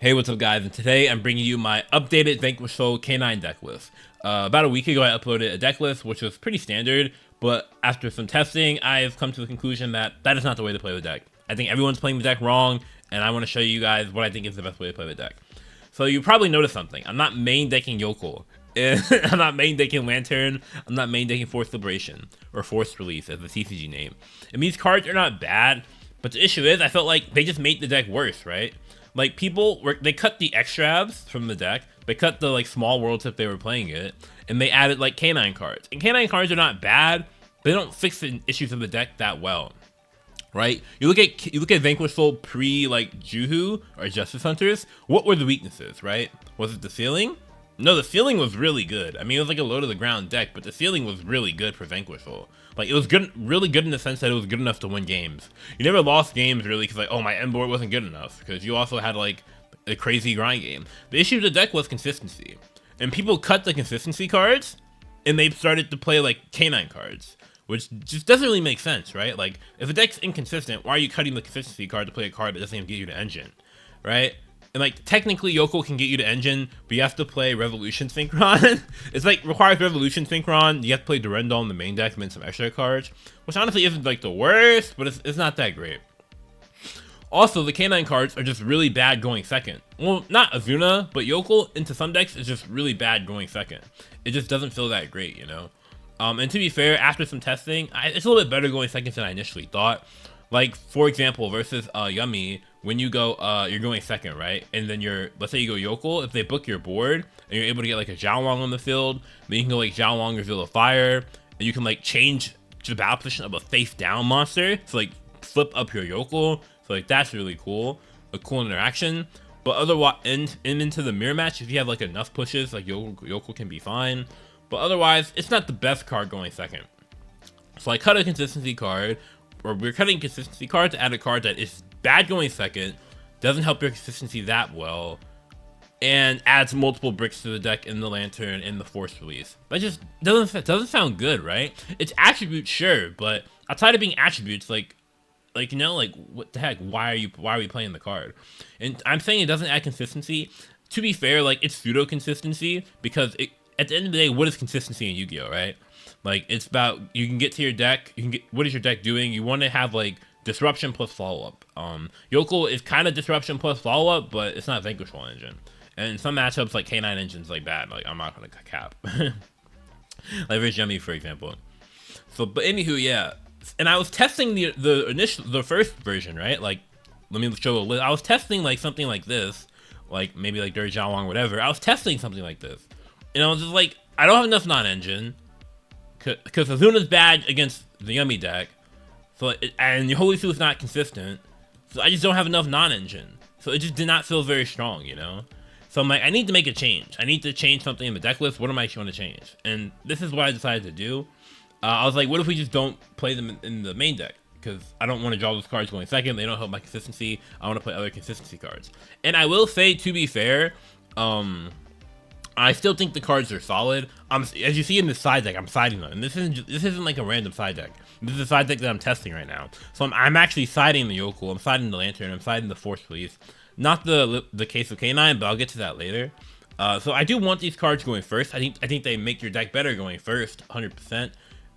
Hey, what's up guys, and today I'm bringing you my updated Vanquish K9 deck list. About a week ago I uploaded a deck list which was pretty standard, but after some testing I've come to the conclusion that that is not the way to play the deck. I think everyone's playing the deck wrong, and I want to show you guys what I think is the best way to play the deck. So you probably noticed something. I'm not main decking Yokel. I'm not main decking Lantern. I'm not main decking Forced Liberation, or Forced Release as the CCG name. And these cards are not bad, but the issue is I felt like they just made the deck worse, right? Like, they cut the extras from the deck, they cut the, like, small worlds if they were playing it, and they added, like, K9 cards. And K9 cards are not bad, but they don't fix the issues of the deck that well, right? You look at Vanquish Soul pre, like, Juhu, or Justice Hunters, what were the weaknesses, right? Was it the ceiling? No, the ceiling was really good. I mean, it was like a low-to-the-ground deck, but the ceiling was really good for Vanquish Soul. Like, it was good, really good in the sense that it was good enough to win games. You never lost games, really, because, like, oh, my end board wasn't good enough, because you also had, like, a crazy grind game. The issue of the deck was consistency. And people cut the consistency cards, and they started to play, like, K9 cards, which just doesn't really make sense, right? Like, if a deck's inconsistent, why are you cutting the consistency card to play a card that doesn't even get you to engine, right? And, like, technically Yokel can get you to engine, but you have to play Revolution Synchron. It's like, requires Revolution Synchron. You have to play Durendal in the main deck and then some extra cards, which honestly isn't, like, the worst, but it's not that great. Also, the K9 cards are just really bad going second. Well, not Azuna, but Yokel into some decks is just really bad going second. It just doesn't feel that great, you know? And to be fair, after some testing, it's a little bit better going second than I initially thought. Like, for example, versus Yummy, when you go, you're going second, right? And then let's say you go Yokel, if they book your board, and you're able to get, like, a Xiaolong on the field, then you can go, like, Xiaolong Reveal a Fire, and you can, like, change the battle position of a face-down monster, so, like, flip up your Yokel, so, like, that's really cool, a cool interaction. But otherwise, into the mirror match, if you have, like, enough pushes, like, Yokel can be fine, but otherwise, it's not the best card going second. So I cut a consistency card, or we're cutting consistency card to add a card that is bad going second, doesn't help your consistency that well, and adds multiple bricks to the deck in the Lantern and the Force Release. That just doesn't sound good, right? It's attributes, sure, but outside of being attributes, like, you know, like, what the heck? Why are we playing the card? And I'm saying it doesn't add consistency. To be fair, like, it's pseudo consistency, because at the end of the day, what is consistency in Yu-Gi-Oh, right? Like, it's about, you can get to your deck, what is your deck doing? You want to have, like, disruption plus follow-up. Yokel is kind of disruption plus follow-up, but it's not Vanquish Soul engine. And in some matchups, like, K9 engine's, like, bad. Like, I'm not gonna cap. Like, there's Yummy, for example. So, but anywho, yeah. And I was testing the first version, right? Like, let me show a list. I was testing, like, something like this. Like, maybe, like, Dirty Xiaolong, whatever. I was testing something like this. And I was just like, I don't have enough non-engine. Because Azuna's bad against the Yummy deck, so and your Holy Suit is not consistent, so I just don't have enough non-engine. So it just did not feel very strong, you know? So I'm like, I need to make a change. I need to change something in the deck list. What am I trying to change? And this is what I decided to do. I was like, what if we just don't play them in the main deck? Because I don't want to draw those cards going second. They don't help my consistency. I want to play other consistency cards. And I will say, to be fair, I still think the cards are solid. As you see in the side deck, I'm siding them. And this isn't like a random side deck. This is a side deck that I'm testing right now. So I'm actually siding the Yokel, I'm siding the Lantern, I'm siding the Force Release. Not the case of K9, but I'll get to that later. So I do want these cards going first. I think they make your deck better going first, 100%.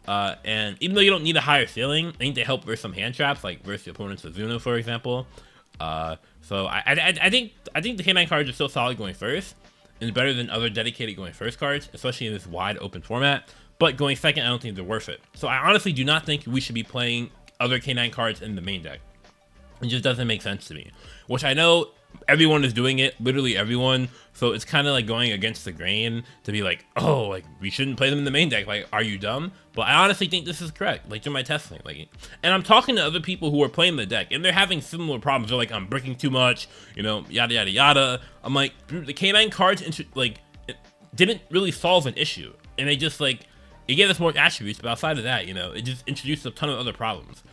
And even though you don't need a higher ceiling, I think they help versus some hand traps, like versus the opponent's Azuna, for example. So I think the K9 cards are still solid going first. And better than other dedicated going first cards, especially in this wide open format. But going second, I don't think they're worth it. So I honestly do not think we should be playing other K9 cards in the main deck. It just doesn't make sense to me. Which I know everyone is doing it, literally everyone. So it's kind of like going against the grain to be like, oh, like, we shouldn't play them in the main deck. Like, are you dumb? But I honestly think this is correct, like, through my testing. Like, and I'm talking to other people who are playing the deck, and they're having similar problems. They're like, I'm bricking too much, you know, yada, yada, yada. I'm like, the K9 cards, like, it didn't really solve an issue. And they just, like, it gave us more attributes, but outside of that, you know, it just introduced a ton of other problems.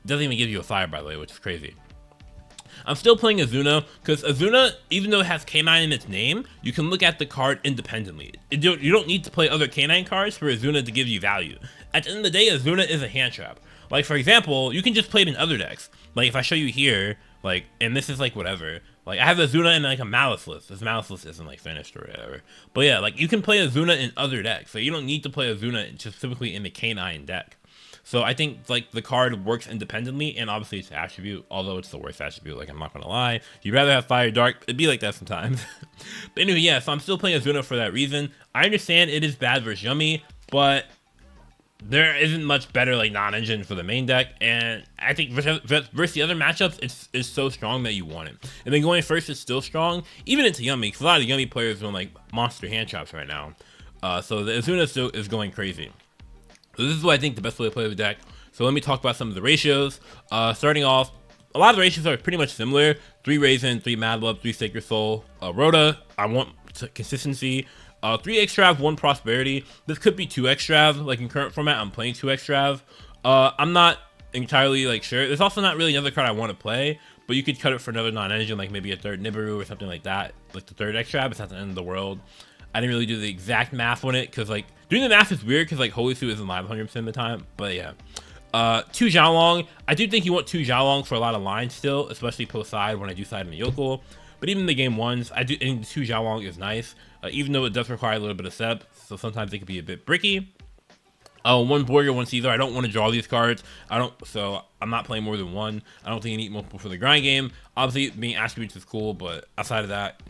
It doesn't even give you a fire, by the way, which is crazy. I'm still playing Azuna, because Azuna, even though it has K9 in its name, you can look at the card independently. You don't need to play other K9 cards for Azuna to give you value. At the end of the day, Azuna is a hand trap. Like, for example, you can just play it in other decks. Like, if I show you here, like, and this is like whatever, Like I have Azuna in like a Malice list. This Malice list isn't like finished or whatever. But yeah, like you can play Azuna in other decks. So you don't need to play Azuna specifically in the K9 deck. So I think like the card works independently, and obviously it's an attribute, although it's the worst attribute, like I'm not gonna lie. You'd rather have Fire Dark, it'd be like that sometimes. But anyway, yeah, so I'm still playing Azuna for that reason. I understand it is bad versus Yummy, but there isn't much better like non-engine for the main deck, and I think versus the other matchups, it's so strong that you want it. And then going first is still strong, even into Yummy, because a lot of Yummy players are like monster hand traps right now. So the Azuna still is going crazy. So this is what I think the best way to play the deck. So let me talk about some of the ratios. Starting off, a lot of the ratios are pretty much similar. 3 Raisin, 3 Mad Love, 3 Sacred Soul. Rhoda, I want consistency. 3 Extrav, 1 Prosperity. This could be 2 Extrav. Like in current format, I'm playing 2 Extrav. I'm not entirely like sure. There's also not really another card I want to play, but you could cut it for another non-engine, like maybe a 3rd Nibiru or something like that. Like the 3rd Extrav, it's not the end of the world. I didn't really do the exact math on it, because like doing the math is weird, because like Holy Suit isn't live 100% of the time. But yeah, 2 Xiaolong. I do think you want 2 Xiaolong for a lot of lines still, especially post side when I do side in the Yokel. But even the game ones, I do think 2 Xiaolong is nice, even though it does require a little bit of setup, so sometimes it can be a bit bricky. 1 Borger, 1 Caesar. I don't want to draw these cards. So I'm not playing more than 1. I don't think you need multiple for the grind game. Obviously, being attributes is cool, but outside of that,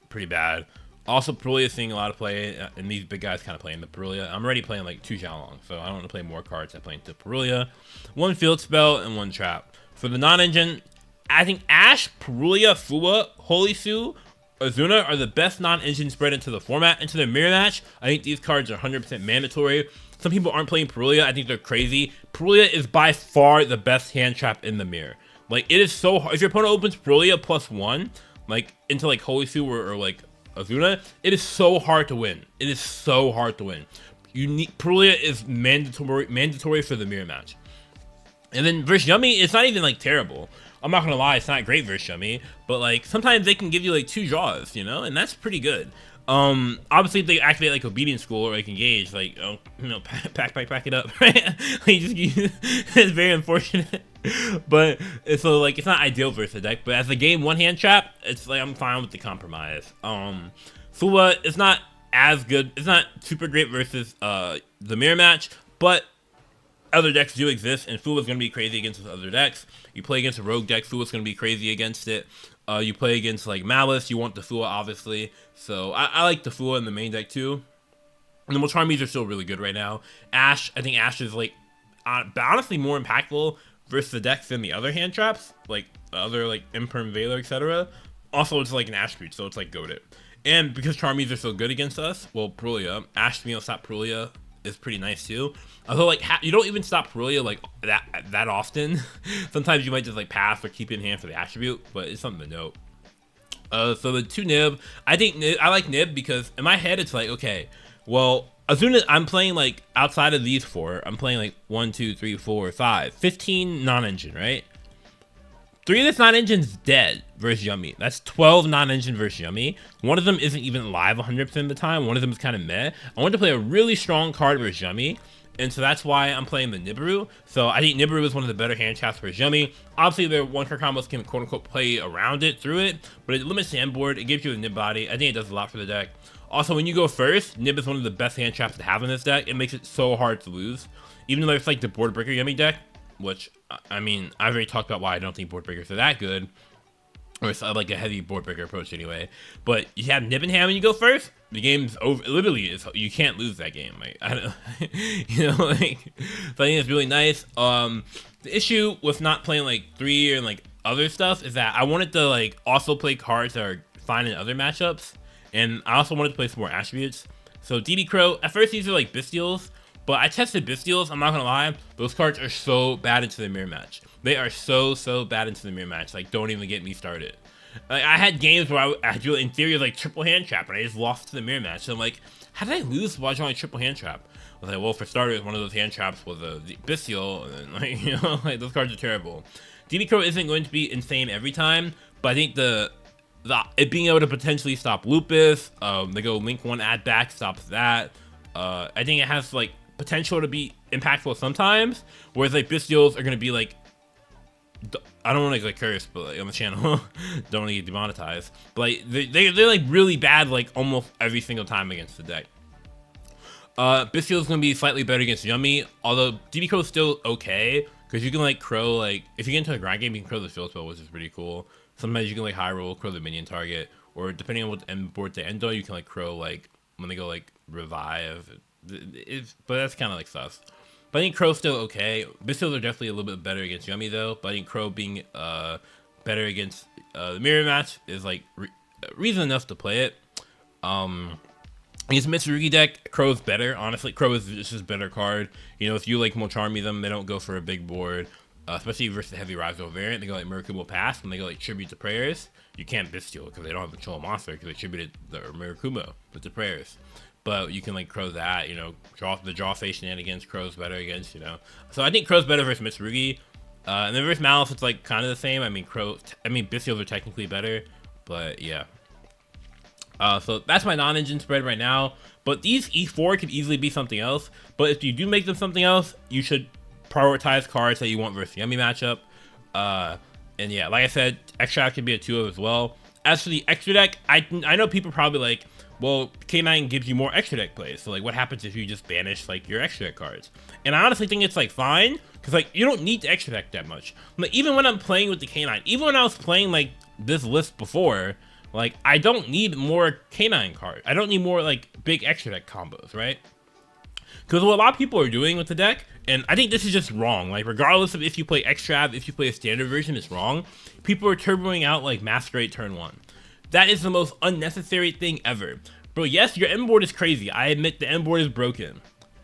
pretty bad. Also, Perulia is seeing a lot of play, and these big guys kind of playing the Perulia. I'm already playing like 2 Xiaolong, so I don't want to play more cards. I'm playing to Perulia, 1 Field Spell, and 1 Trap. For the non-engine, I think Ash, Perulia, Fua, Holy Su, Azuna are the best non-engine spread into the format. Into the mirror match, I think these cards are 100% mandatory. Some people aren't playing Perulia. I think they're crazy. Perulia is by far the best hand trap in the mirror. Like, it is so hard. If your opponent opens Perulia +1, like, into like Holy Su or like Azuna, it is so hard to win. It is so hard to win. Perulia is mandatory for the mirror match. And then versus Yummy, it's not even like terrible. I'm not gonna lie, it's not great versus Yummy, but like sometimes they can give you like 2 draws, you know, and that's pretty good. Obviously if they activate like Obedience School or like Engage, like, oh, you know, pack it up, right? Like, it's very unfortunate. But so like it's not ideal versus the deck, but as a game 1 hand trap, it's like I'm fine with the compromise. Fua is not as good, it's not super great versus the mirror match, but other decks do exist, and Fua's gonna be crazy against other decks. You play against a rogue deck, Fua's gonna be crazy against it. You play against like Malice, you want the Fua obviously. So I like the Fua in the main deck too. And the Charmies are still really good right now. Ash, I think Ash is like honestly more impactful versus the decks than the other hand traps, like the other like Imperm, Valor, etc. Also, it's like an attribute, so it's like goated. And because Charmies are so good against us, well, Perulia, Ash being able to stop Perulia is pretty nice too. Although like you don't even stop Perulia like that often. Sometimes you might just like pass or keep it in hand for the attribute, but it's something to note. So the 2 Nib, I like Nib because in my head it's like, okay, well, as soon as I'm playing like outside of these 4, I'm playing like 1, 2, 3, 4, 5, 15 non-engine, right? 3 of this non-engine's dead versus Yummy. That's 12 non-engine versus Yummy. One of them isn't even live 100% of the time. One of them is kind of meh. I want to play a really strong card versus Yummy, and so that's why I'm playing the Nibiru. So I think Nibiru is one of the better hand traps versus Yummy. Obviously, their 1-card combos can quote-unquote play around it, through it, but it limits the end board. It gives you a Nib body. I think it does a lot for the deck. Also, when you go first, Nib is one of the best hand traps to have in this deck. It makes it so hard to lose. Even though it's like the board breaker Yummy deck, which, I mean, I've already talked about why I don't think board breakers are that good. Or it's like a heavy board breaker approach anyway. But you have Nib and Ham when you go first, the game's over. Literally, you can't lose that game. Like, I don't, you know, like, so I think it's really nice. The issue with not playing like 3 and like other stuff is that I wanted to like also play cards that are fine in other matchups. And I also wanted to play some more attributes. So DD Crow, at first these are like Bystials, but I tested Bystials, I'm not gonna lie, those cards are so bad into the mirror match. They are so bad into the mirror match, like don't even get me started. Like, I had games where I drew in theory like triple hand trap and I just lost to the mirror match. So I'm like, how did I lose while drawing triple hand trap? I was like, well, for starters, one of those hand traps was a Bystial, and then like, you know, like those cards are terrible. DD Crow isn't going to be insane every time, but I think it being able to potentially stop Lupus, they go link 1 add back stops that. I think it has like potential to be impactful sometimes, whereas like Bystials are going to be like I don't want to like curse, but like on the channel, don't want to get demonetized. But like they're like really bad like almost every single time against the deck. Bystial is gonna be slightly better against Yummy, although DB Crow is still okay because you can like crow like if you get into a grind game, you can crow the field spell, which is pretty cool. Sometimes you can like high roll, crow the minion target, or depending on what end board they end on, you can like crow like when they go like revive. But that's kind of like sus. But I think Crow's still okay. Bystials are definitely a little bit better against Yummy though. But I think Crow being better against the mirror match is like reason enough to play it. Against Mitsurugi deck, Crow's better. Honestly, Crow is just a better card. You know, if you like Molcharmy them, they don't go for a big board. Especially versus the heavy Rise variant, they go like Murakumo Pass, and they go like Tribute to Prayers. You can't Bystial because they don't have a control monster because they tributed the Murakumo with the Prayers. But you can like Crow that, you know, draw face shenanigans. Crow's better against, you know. So I think Crow's better versus Mitsurugi. And then versus Malice, it's like kind of the same. I mean, Bystials are technically better, but yeah. So that's my non-engine spread right now. But these E4 could easily be something else. But if you do make them something else, you should prioritize cards that you want versus the Yummy matchup. And yeah, like I said, Extract could be a 2-of as well. As for the extra deck, I know people probably like, well, K9 gives you more extra deck plays. So like, what happens if you just banish like your extra deck cards? And I honestly think it's like fine, because like you don't need to extra deck that much. Like even when I'm playing with the K9, even when I was playing like this list before, like I don't need more K9 cards. I don't need more like big extra deck combos, right? Because what a lot of people are doing with the deck, and I think this is just wrong, like regardless of if you play Extrav, if you play a standard version, it's wrong. People are turboing out like Masquerade turn 1. That is the most unnecessary thing ever. Bro, yes, your end board is crazy. I admit the end board is broken.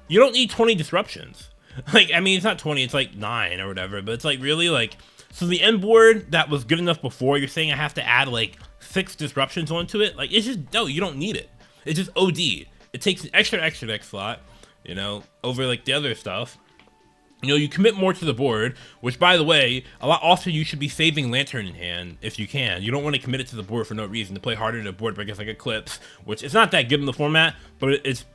You don't need 20 disruptions. Like, I mean, it's not 20, it's like 9 or whatever, but it's like really like, so the end board that was good enough before, you're saying I have to add like 6 disruptions onto it? Like, it's just, no, you don't need it. It's just OD. It takes an extra deck slot, you know, over like the other stuff. You know, you commit more to the board, which by the way, a lot often you should be saving Lantern in hand if you can. You don't want to commit it to the board for no reason to play harder to board breakers like Eclipse, which is not that good in the format, but it's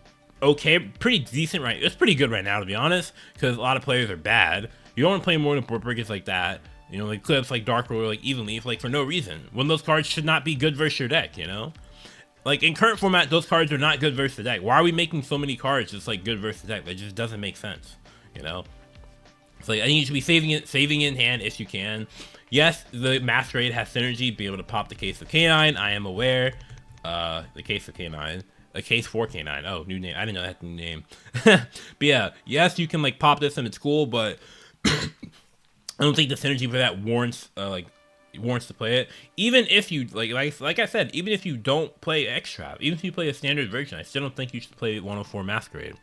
okay, pretty decent right. It's pretty good right now to be honest, because a lot of players are bad. You don't want to play more than board breakers like that. You know, like Eclipse, like Dark Roller, like Even Leaf, like for no reason. When those cards should not be good versus your deck, you know? Like in current format, those cards are not good versus the deck. Why are we making so many cards just like good versus the deck? That just doesn't make sense, you know? So like, I think you should be saving it in hand if you can. Yes, the Masquerade has synergy, be able to pop the Case of K9. I am aware. The Case of K9. A Case for K9. Oh, new name. I didn't know that new name. But yeah, yes, you can like pop this and it's cool, but I don't think the synergy for that warrants to play it. Even if you like I said, even if you don't play Extra, even if you play a standard version, I still don't think you should play 104 Masquerade.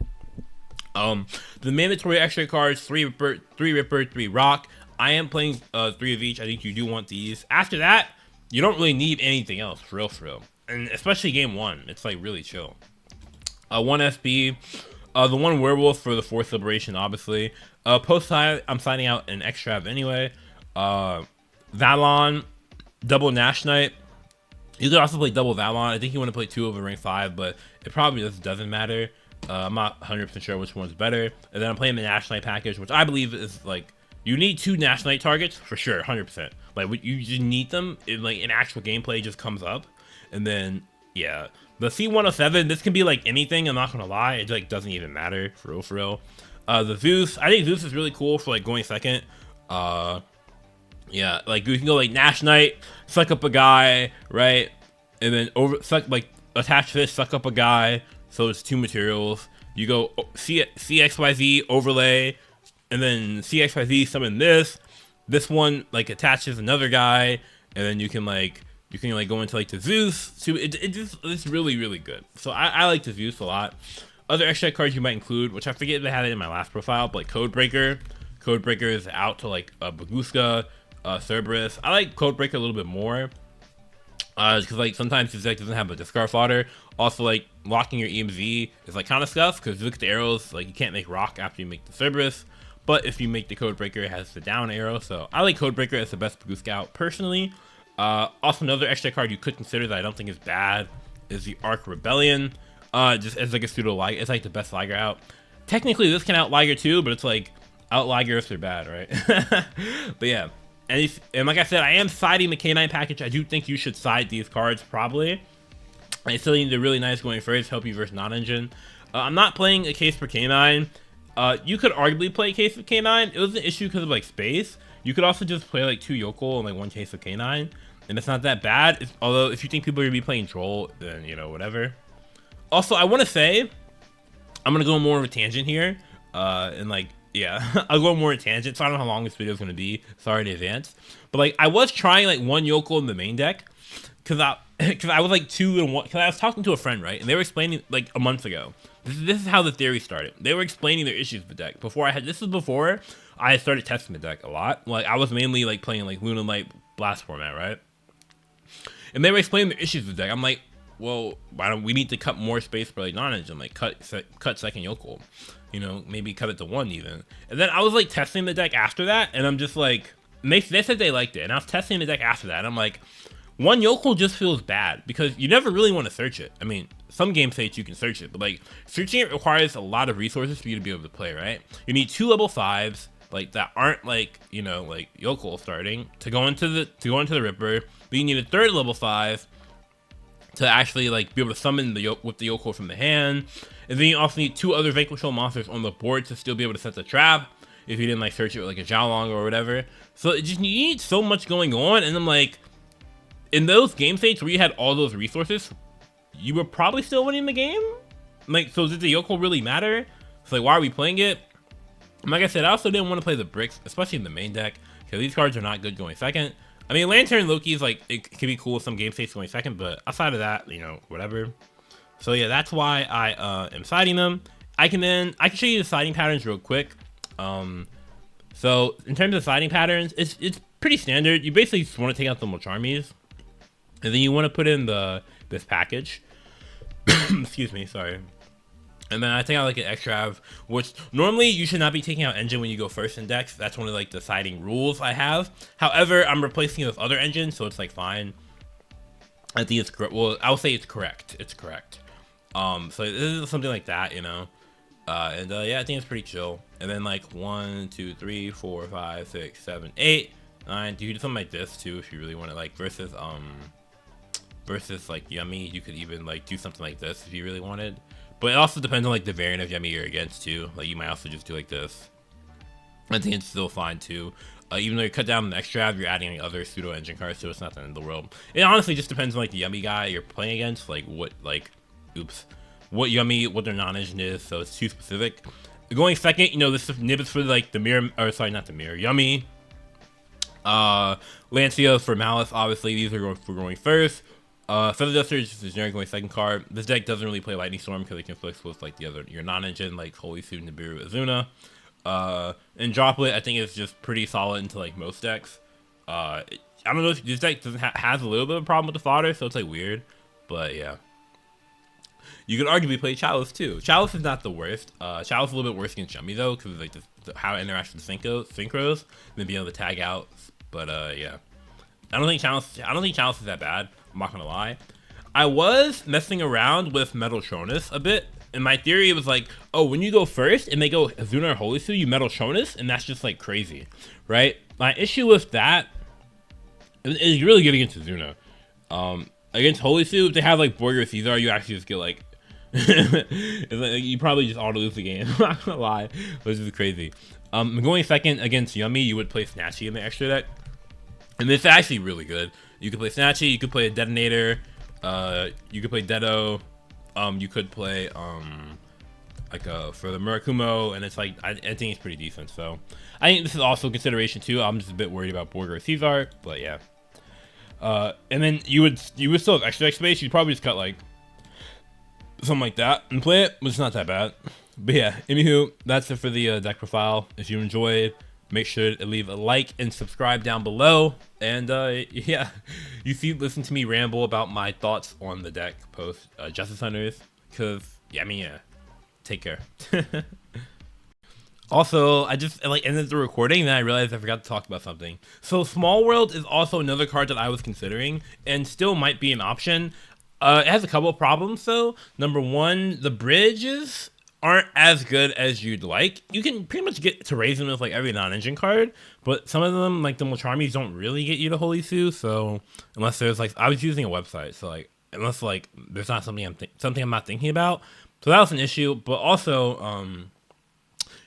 The mandatory extra cards, 3 Ripper, 3 Rock. I am playing 3 of each. I think you do want these. After that, you don't really need anything else, for real. And especially game 1, it's like really chill. 1 SB, the 1 Werewolf for the 4th Liberation, obviously. Post-side, I'm signing out an Extra anyway. Valon, double Nash Knight. You could also play double Valon. I think you want to play 2 over rank 5, but it probably just doesn't matter. I'm not 100% sure which one's better. And then I'm playing the Nash Knight package, which I believe is like, you need 2 Nash Knight targets for sure, 100%. Like, you just need them. Like, in actual gameplay just comes up. And then, yeah. The C107, this can be like anything, I'm not gonna lie. It like doesn't even matter, for real. The Zeus, I think Zeus is really cool for like going second. Yeah, like you can go like Nash Knight, suck up a guy, right? And then attach this, suck up a guy. So it's 2 materials. You go CXYZ overlay, and then CXYZ summon this. This one like attaches another guy, and then you can go into like the Zeus. So it's really good. So I like the Zeus a lot. Other extra cards you might include, which I forget if I had it in my last profile, but like Codebreaker. Codebreaker is out to like Baguska, Cerberus. I like Codebreaker a little bit more. Because like sometimes this deck doesn't have a discard fodder. Also, like locking your EMZ is like kind of scuffed because you look at the arrows, like you can't make rock after you make the Cerberus. But if you make the Codebreaker, it has the down arrow. So I like Codebreaker as the best Bagoo Scout personally. Also, another extra card you could consider that I don't think is bad is the Arc Rebellion. Just as like a pseudo Liger, it's like the best Liger out. Technically, this can out Liger too, but it's like out Liger if they're bad, right? But yeah. And like I said, I am siding the K9 package. I do think you should side these cards, probably. I still need the really nice going first, help you versus non-engine. I'm not playing a case for K9. You could arguably play a case of K9. It was an issue because of like space. You could also just play like 2 Yokel and like 1 case of K9. And it's not that bad. Although if you think people are going to be playing Troll, then, you know, whatever. Also, I want to say, I'm going to go more of a tangent here. And like, yeah, I'll go more in tangent. So I don't know how long this video is going to be. Sorry in advance. But like, I was trying like 1 Yokel in the main deck. Because I was like 2 and 1. Because I was talking to a friend, right? And they were explaining like a month ago. This is how the theory started. They were explaining their issues with the deck. This was before I started testing the deck a lot. Like, I was mainly like playing like Luna Light Blast format, right? And they were explaining their issues with the deck. I'm like, well, why don't we need to cut more space for like non-engine? Like, cut second Yokel. You know, maybe cut it to 1 even. And then I was like testing the deck after that, and I'm just like, they said they liked it. And I was testing the deck after that, and I'm like, 1 Yokel just feels bad because you never really want to search it. I mean, some game states you can search it, but like searching it requires a lot of resources for you to be able to play, right? You need 2 level 5s like that aren't like, you know, like Yokel starting to go into the Ripper. But you need a 3rd level 5 to actually like be able to summon with the Yokel from the hand. And then you also need 2 other Vanquish monsters on the board to still be able to set the trap if you didn't like search it with like a Xiaolong or whatever. So you need so much going on, and I'm like, in those game states where you had all those resources, you were probably still winning the game. Like, so did the Yokel really matter? So like, why are we playing it? And like I said, I also didn't want to play the bricks, especially in the main deck, because these cards are not good going second. I mean, Lantern Loki is like, it can be cool with some game states going second, but outside of that, you know, whatever. So yeah, that's why I am siding them. I can show you the siding patterns real quick. So in terms of siding patterns, it's pretty standard. You basically just want to take out the Molcharmies, and then you want to put in this package. Excuse me, sorry. And then I take out like an extra, which normally you should not be taking out engine when you go first in decks. That's one of like the siding rules I have. However, I'm replacing it with other engines, so it's like fine. I think it's correct. Well, I would say it's correct. It's correct. So this is something like that, you know. Yeah, I think it's pretty chill. And then like 1, 2, 3, 4, 5, 6, 7, 8, 9. You could do something like this too if you really want to, like versus like Yummy. You could even like do something like this if you really wanted. But it also depends on like the variant of Yummy you're against too. Like you might also just do like this. I think it's still fine too. Even though you cut down the extra, you're adding like other pseudo engine cards, so it's not the end of the world. It honestly just depends on like the Yummy guy you're playing against, like what Yummy, what their non-engine is. So it's too specific. Going second, you know, this nib is for like the mirror, or sorry, not the mirror, Yummy. Lancia for Malice, obviously these are for going first. Feather Duster is just a generic going second card. This deck doesn't really play Lightning Storm because it conflicts with like your non-engine, like Holy Suit, Nibiru, Azuna. And Droplet, I think it's just pretty solid into like most decks. I don't know if this deck doesn't has a little bit of a problem with the fodder, so it's like weird, but yeah. You could arguably play Chalice too. Chalice is not the worst. Chalice is a little bit worse against Yummy though, because like how it interacts with synchros, and being able to tag out. But yeah, I don't think Chalice is that bad. I'm not gonna lie. I was messing around with Metal Shonus a bit, and my theory was like, oh, when you go first and they go Azuna or Holy Suit, you Metal Shonus, and that's just like crazy, right? My issue with that is really good against Azuna. Against Holy Suit, if they have like Borger Caesar, you actually just get like, it's like you probably just auto lose the game. I'm not gonna lie, which is crazy. Going second against Yummy, you would play Snatchy in the extra deck, and it's actually really good. You could play Snatchy, you could play a Detonator, you could play Dedo, you could play like for the Murakumo, and it's like I think it's pretty decent. So I think this is also a consideration too. I'm just a bit worried about Borger or Caesar, but yeah. And then you would still have extra deck space. You'd probably just cut like something like that and play it, which is not that bad. But yeah, anywho, that's it for the deck profile. If you enjoyed, make sure to leave a like and subscribe down below. And yeah, listen to me ramble about my thoughts on the deck post Justice Hunters. Cause yeah, I mean, yeah, take care. Also, I just like ended the recording and then I realized I forgot to talk about something. So Small World is also another card that I was considering and still might be an option. It has a couple of problems though. Number one, the bridges aren't as good as you'd like. You can pretty much get to raise them with like every non-engine card, but some of them, like the Molcharmies, don't really get you to Holy Sue. So unless there's like, I was using a website, so like unless like there's not something I'm not thinking about, so that was an issue. But also,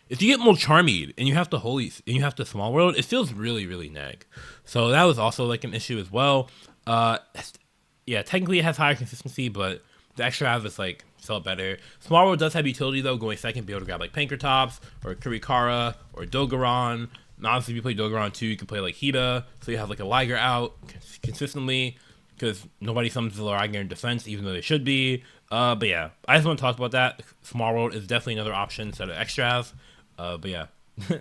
if you get Molcharmied and you have to Small World, it feels really really neg. So that was also like an issue as well. Yeah, technically it has higher consistency, but the extra have is like felt better. Small World does have utility though, going second, be able to grab like Pankratops or Kurikara or Dogoron. And obviously, if you play Dogoron too, you can play like Hida, so you have like a Liger out consistently because nobody summons the Liger in defense, even though they should be. But yeah, I just want to talk about that. Small World is definitely another option instead of extras. But yeah,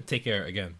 take care again.